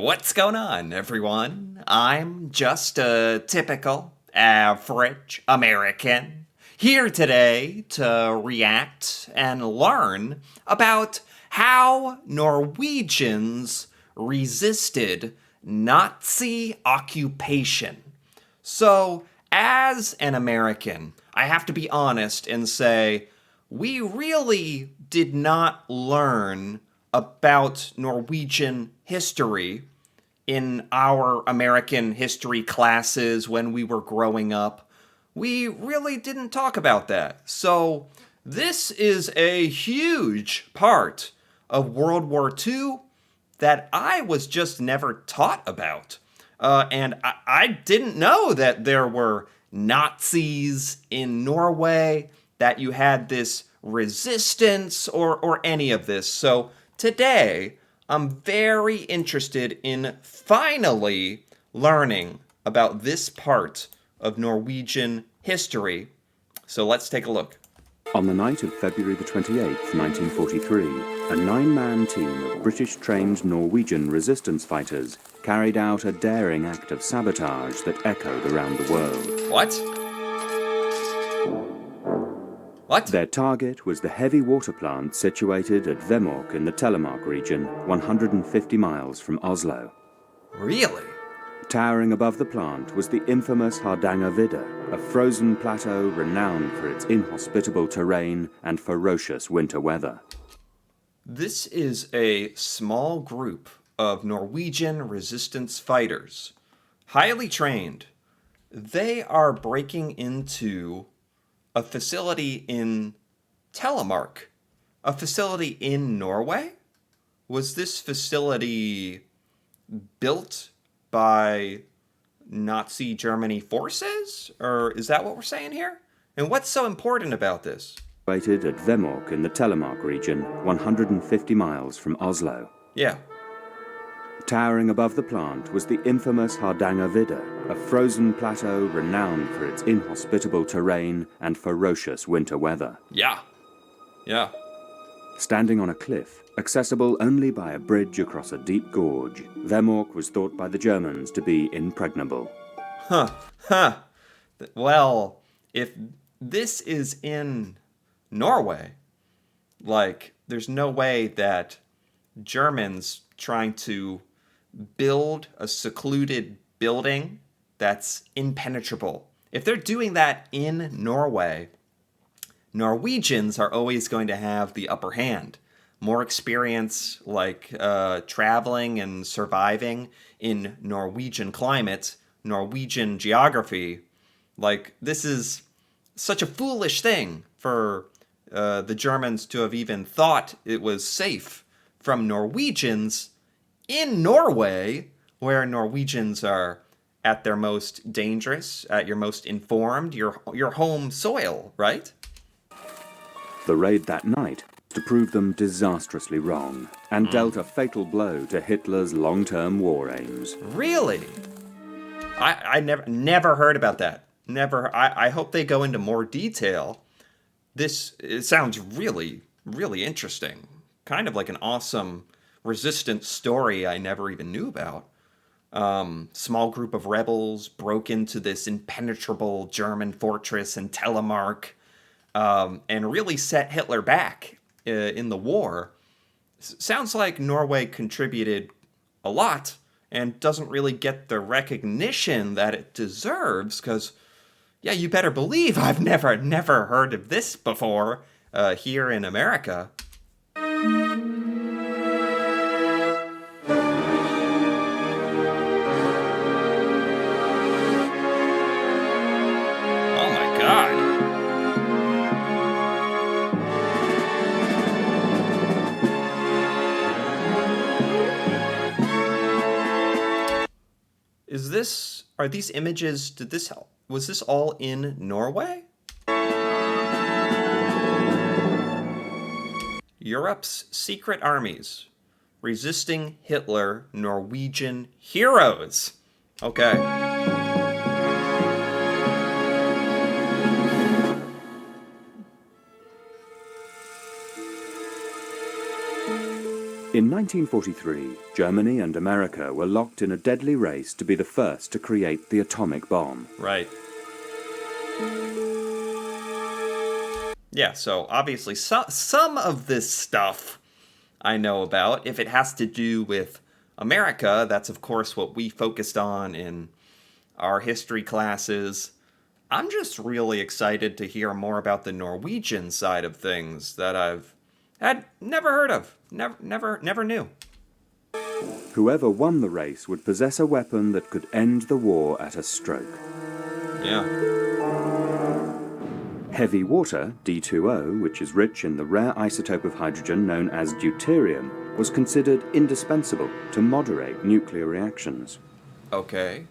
What's going on, everyone? I'm just a typical, average American here today to react and learn about how Norwegians resisted Nazi occupation. So, as an American, I have to be honest and say we really did not learn about Norwegian history in our American history classes when we were growing up. We really didn't talk about that. So, this is a huge part of World War II that I was just never taught about. And I didn't know that there were Nazis in Norway, that you had this resistance or any of this. So today, I'm very interested in finally learning about this part of Norwegian history. So let's take a look. On the night of February the 28th, 1943, a nine-man team of British-trained Norwegian resistance fighters carried out a daring act of sabotage that echoed around the world. What? Their target was the heavy water plant situated at Vemork in the Telemark region, 150 miles from Oslo. Really? Towering above the plant was the infamous Hardangervidda, a frozen plateau renowned for its inhospitable terrain and ferocious winter weather. This is a small group of Norwegian resistance fighters, highly trained. They are breaking into a facility in Telemark, a facility in Norway. Was this facility built by Nazi Germany forces? Or is that what we're saying here? And what's so important about this? Situated at Vemork in the Telemark region, 150 miles from Oslo. Yeah. Towering above the plant was the infamous Hardangervidda, a frozen plateau renowned for its inhospitable terrain and ferocious winter weather. Yeah. Standing on a cliff, accessible only by a bridge across a deep gorge, Vemork was thought by the Germans to be impregnable. Well, if this is in Norway, there's no way that Germans trying to build a secluded building that's impenetrable. If they're doing that in Norway, Norwegians are always going to have the upper hand. More experience, traveling and surviving in Norwegian climate, Norwegian geography. This is such a foolish thing for the Germans to have even thought it was safe from Norwegians in Norway, where Norwegians are at their most dangerous, at your most informed, your home soil, right? The raid that night was to prove them disastrously wrong and dealt a fatal blow to Hitler's long-term war aims. Really? I never heard about that. Never. I hope they go into more detail. It sounds really, really interesting. Kind of like an awesome resistance story I never even knew about. Small group of rebels broke into this impenetrable German fortress in Telemark and really set Hitler back in the war. Sounds like Norway contributed a lot and doesn't really get the recognition that it deserves because, yeah, you better believe I've never heard of this before here in America. Oh my God. Are these images, was this all in Norway? Europe's secret armies resisting Hitler, Norwegian heroes. Okay. In 1943, Germany and America were locked in a deadly race to be the first to create the atomic bomb. Right. Yeah, so obviously some of this stuff I know about. If it has to do with America, that's of course what we focused on in our history classes. I'm just really excited to hear more about the Norwegian side of things that I've had never heard of. Never knew. Whoever won the race would possess a weapon that could end the war at a stroke. Yeah. Heavy water, D2O, which is rich in the rare isotope of hydrogen known as deuterium, was considered indispensable to moderate nuclear reactions. Okay.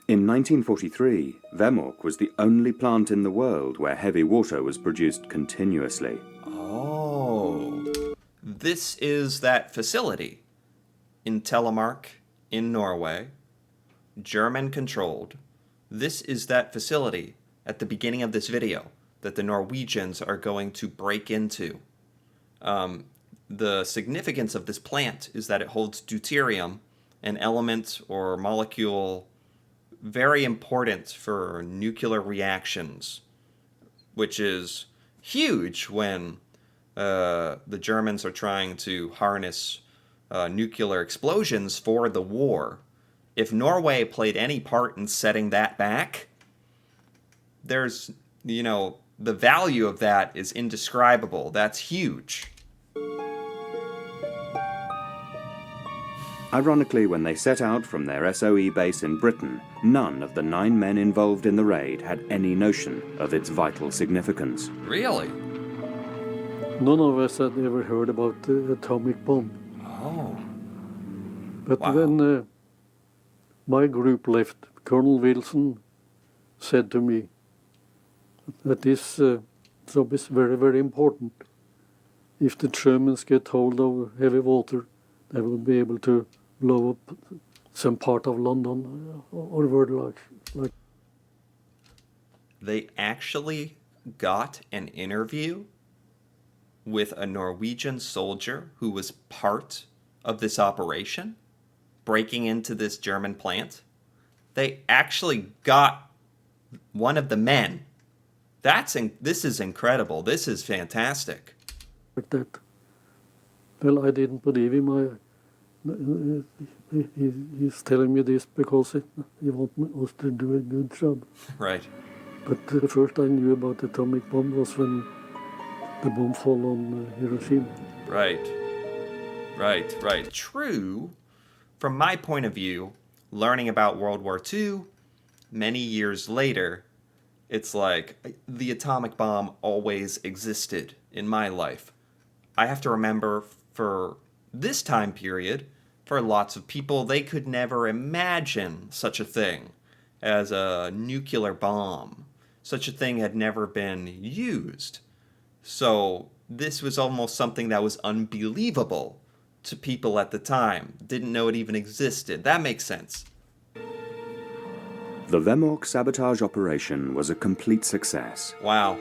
In 1943, Vemork was the only plant in the world where heavy water was produced continuously. Oh. This is that facility in Telemark in Norway, German controlled. This is that facility at the beginning of this video that the Norwegians are going to break into. The significance of this plant is that it holds deuterium, an element or molecule very important for nuclear reactions, which is huge when the Germans are trying to harness nuclear explosions for the war. If Norway played any part in setting that back, there's, the value of that is indescribable. That's huge. Ironically, when they set out from their SOE base in Britain, none of the 9 men involved in the raid had any notion of its vital significance. Really? None of us had ever heard about the atomic bomb. Oh. But Wow. when my group left, Colonel Wilson said to me that this job is very, very important. If the Germans get hold of heavy water, they will be able to blow up some part of London or world like. They actually got an interview with a Norwegian soldier who was part of this operation, breaking into this German plant. They actually got one of the men. This is incredible. This is fantastic. Like that. Well, I didn't believe him. He's telling me this because he wants us to do a good job. Right. But the first I knew about the atomic bomb was when the bomb fell on Hiroshima. Right. True. From my point of view, learning about World War II, many years later, it's like the atomic bomb always existed in my life. I have to remember for this time period, for lots of people, they could never imagine such a thing as a nuclear bomb. Such a thing had never been used. So this was almost something that was unbelievable to people at the time. Didn't know it even existed. That makes sense. The Vemork sabotage operation was a complete success. Wow.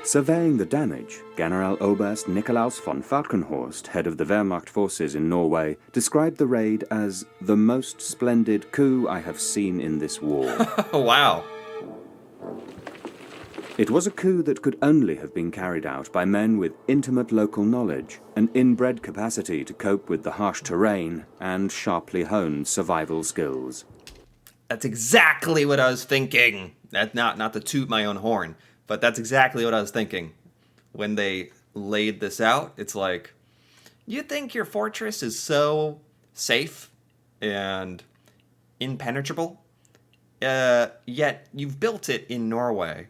Surveying the damage, Generaloberst Nikolaus von Falkenhorst, head of the Wehrmacht forces in Norway, described the raid as the most splendid coup I have seen in this war. Wow. It was a coup that could only have been carried out by men with intimate local knowledge, an inbred capacity to cope with the harsh terrain, and sharply honed survival skills. That's exactly what I was thinking. Not to toot my own horn, but that's exactly what I was thinking. When they laid this out, it's like, you think your fortress is so safe and impenetrable, yet you've built it in Norway,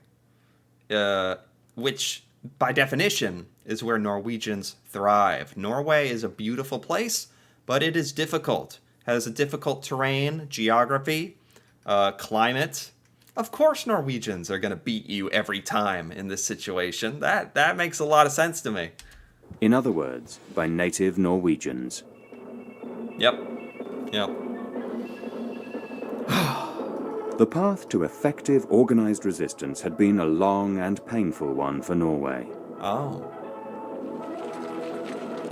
which by definition is where Norwegians thrive. Norway is a beautiful place, but it is difficult. Has a difficult terrain, geography, climate. Of course Norwegians are going to beat you every time in this situation. That makes a lot of sense to me. In other words, by native Norwegians. Yep. The path to effective organized resistance had been a long and painful one for Norway. Oh.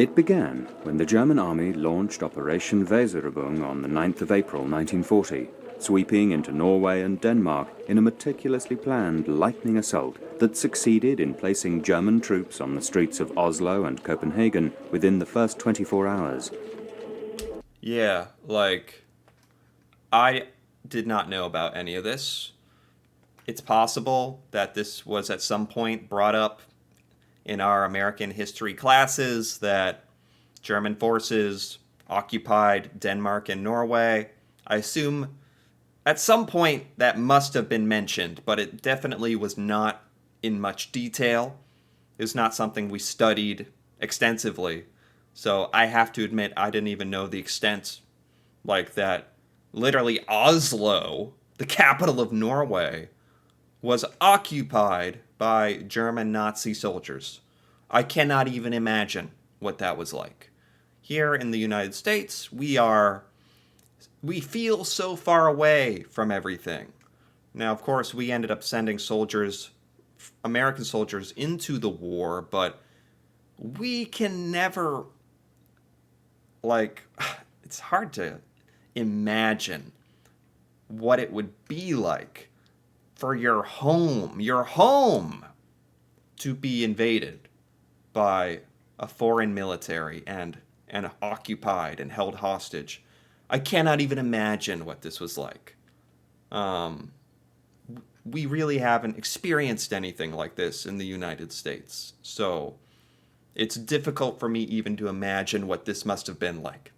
It began when the German army launched Operation Weserübung on the 9th of April 1940, sweeping into Norway and Denmark in a meticulously planned lightning assault that succeeded in placing German troops on the streets of Oslo and Copenhagen within the first 24 hours. Yeah, like, I did not know about any of this. It's possible that this was at some point brought up in our American history classes, that German forces occupied Denmark and Norway. I assume at some point that must have been mentioned, but it definitely was not in much detail. It was not something we studied extensively. So I have to admit, I didn't even know the extent, like that literally Oslo, the capital of Norway, was occupied by German Nazi soldiers. I cannot even imagine what that was like. Here in the United States, we feel so far away from everything. Now, of course, we ended up sending soldiers, American soldiers, into the war, but we can never, like, it's hard to imagine what it would be like for your home, to be invaded by a foreign military and occupied and held hostage. I cannot even imagine what this was like. We really haven't experienced anything like this in the United States, so it's difficult for me even to imagine what this must have been like.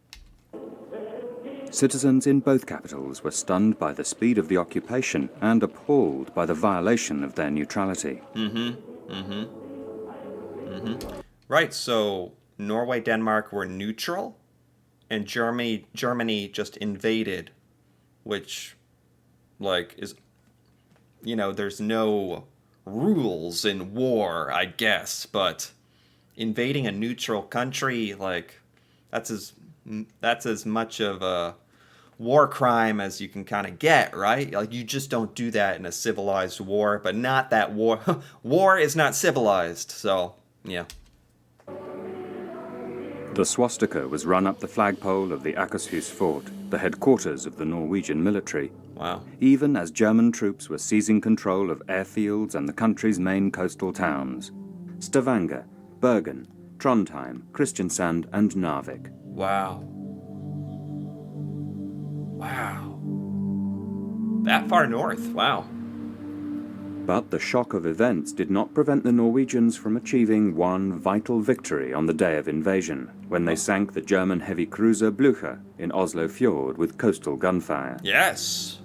Citizens in both capitals were stunned by the speed of the occupation and appalled by the violation of their neutrality. Right, so Norway, Denmark were neutral, and Germany just invaded, which, like, is, there's no rules in war, I guess, but invading a neutral country, like, that's as much of a war crime as you can kind of get, right? Like, you just don't do that in a civilized war, but not that war. War is not civilized, so, yeah. The swastika was run up the flagpole of the Akershus fort, the headquarters of the Norwegian military. Wow. Even as German troops were seizing control of airfields and the country's main coastal towns: Stavanger, Bergen, Trondheim, Kristiansand, and Narvik. Wow. That far north, wow. But the shock of events did not prevent the Norwegians from achieving one vital victory on the day of invasion, when they sank the German heavy cruiser Blücher in Oslo Fjord with coastal gunfire. Yes.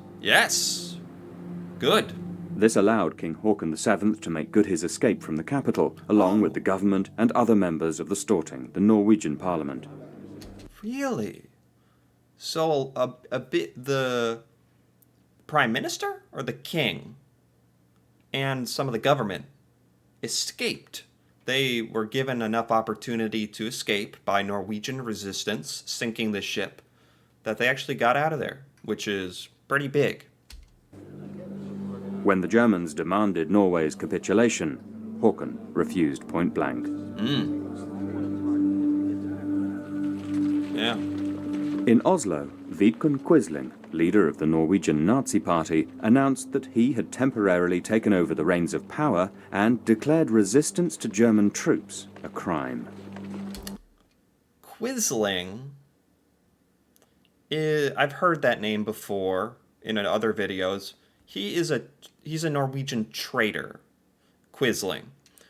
Good. This allowed King Haakon VII to make good his escape from the capital, along with the government and other members of the Storting, the Norwegian parliament. Really? So a bit, the prime minister or the king and some of the government escaped. They were given enough opportunity to escape by Norwegian resistance, sinking the ship, that they actually got out of there, which is pretty big. When the Germans demanded Norway's capitulation, Haakon refused point blank. Yeah. In Oslo, Vidkun Quisling, leader of the Norwegian Nazi Party, announced that he had temporarily taken over the reins of power and declared resistance to German troops a crime. Quisling, I've heard that name before in other videos. He's a Norwegian traitor, Quisling.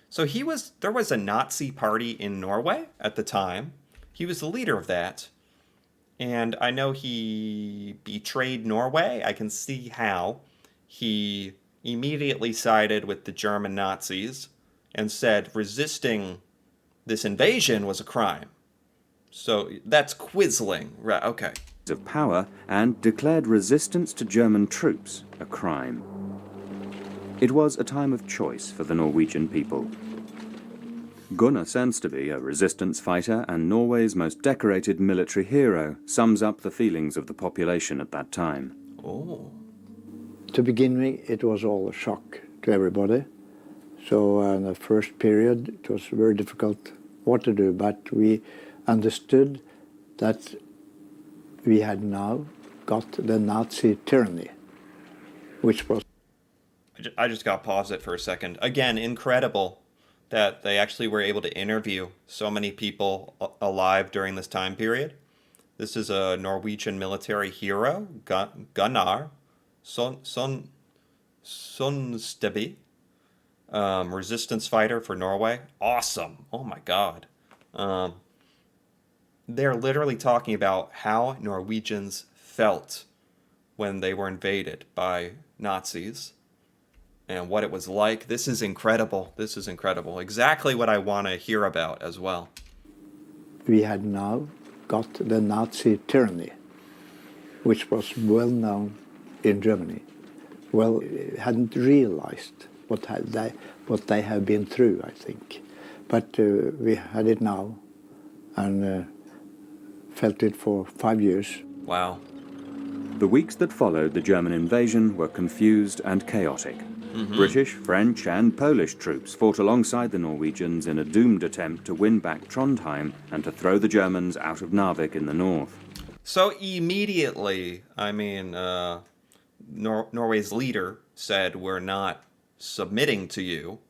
So there was a Nazi party in Norway at the time. He was the leader of that. And I know he betrayed Norway. I can see how. He immediately sided with the German Nazis and said resisting this invasion was a crime. So that's Quisling. Right, okay. Of power and declared resistance to German troops a crime. It was a time of choice for the Norwegian people. Gunnar Sernsteby, a resistance fighter and Norway's most decorated military hero, sums up the feelings of the population at that time. Oh. To begin with, it was all a shock to everybody. So in the first period, it was very difficult what to do, but we understood that we had now got the Nazi tyranny, which was... I just got to pause it for a second. Again, incredible that they actually were able to interview so many people alive during this time period. This is a Norwegian military hero, Gunnar Sundsteby, resistance fighter for Norway. Awesome. Oh my God. They're literally talking about how Norwegians felt when they were invaded by Nazis and what it was like. This is incredible. This is incredible. Exactly what I want to hear about as well. We had now got the Nazi tyranny, which was well known in Germany. Well, hadn't realized what they have been through, I think. But we had it now, and felt it for 5 years. Wow. The weeks that followed the German invasion were confused and chaotic. British, French and Polish troops fought alongside the Norwegians in a doomed attempt to win back Trondheim and to throw the Germans out of Narvik in the north. So immediately, I mean, Norway's leader said, we're not submitting to you.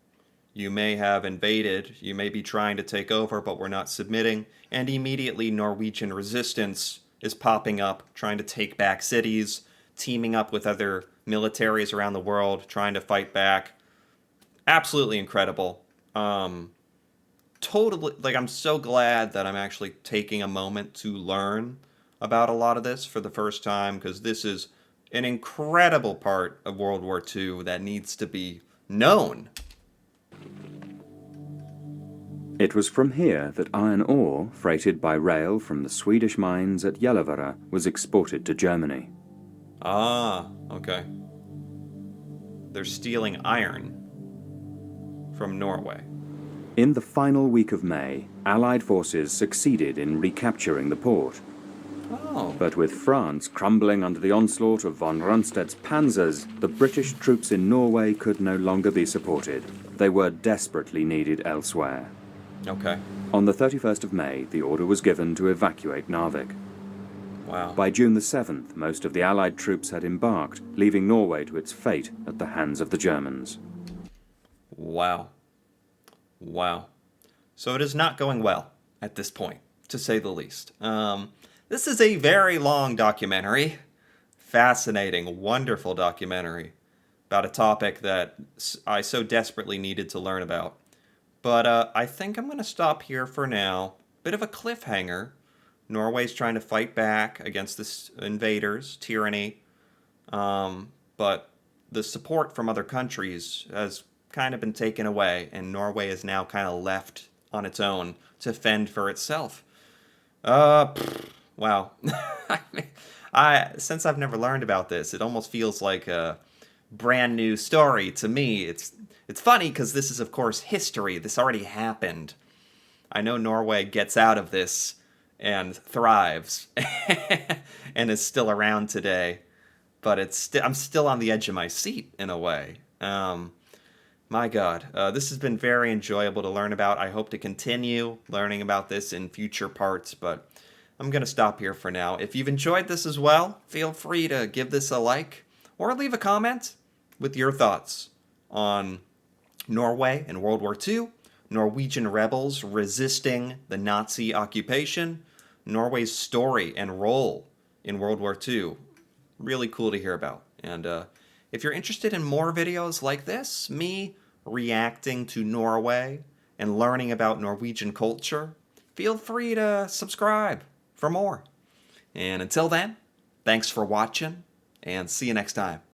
You may have invaded, you may be trying to take over, but we're not submitting. And immediately Norwegian resistance is popping up, trying to take back cities, teaming up with other militaries around the world, trying to fight back. Absolutely incredible. Totally, like, I'm so glad that I'm actually taking a moment to learn about a lot of this for the first time, because this is an incredible part of World War II that needs to be known. It was from here that iron ore, freighted by rail from the Swedish mines at Gällivare, was exported to Germany. Ah, okay. They're stealing iron from Norway. In the final week of May, Allied forces succeeded in recapturing the port. Oh. But with France crumbling under the onslaught of von Rundstedt's panzers, the British troops in Norway could no longer be supported. They were desperately needed elsewhere. Okay. On the 31st of May, the order was given to evacuate Narvik. Wow. By June the 7th, most of the Allied troops had embarked, leaving Norway to its fate at the hands of the Germans. Wow. Wow. So it is not going well at this point, to say the least. This is a very long documentary. Fascinating, wonderful documentary about a topic that I so desperately needed to learn about. But I think I'm going to stop here for now. Bit of a cliffhanger. Norway's trying to fight back against this invaders, tyranny. But the support from other countries has kind of been taken away, and Norway is now kind of left on its own to fend for itself. Wow. Since I've never learned about this, it almost feels like a brand new story to me. It's funny because this is, of course, history. This already happened. I know Norway gets out of this and thrives and is still around today, but I'm still on the edge of my seat in a way. My God, this has been very enjoyable to learn about. I hope to continue learning about this in future parts, but I'm going to stop here for now. If you've enjoyed this as well, feel free to give this a like or leave a comment with your thoughts on Norway in World War II, Norwegian rebels resisting the Nazi occupation, Norway's story and role in World War II. Really cool to hear about. And if you're interested in more videos like this, me reacting to Norway and learning about Norwegian culture, feel free to subscribe for more. And until then, thanks for watching, and see you next time.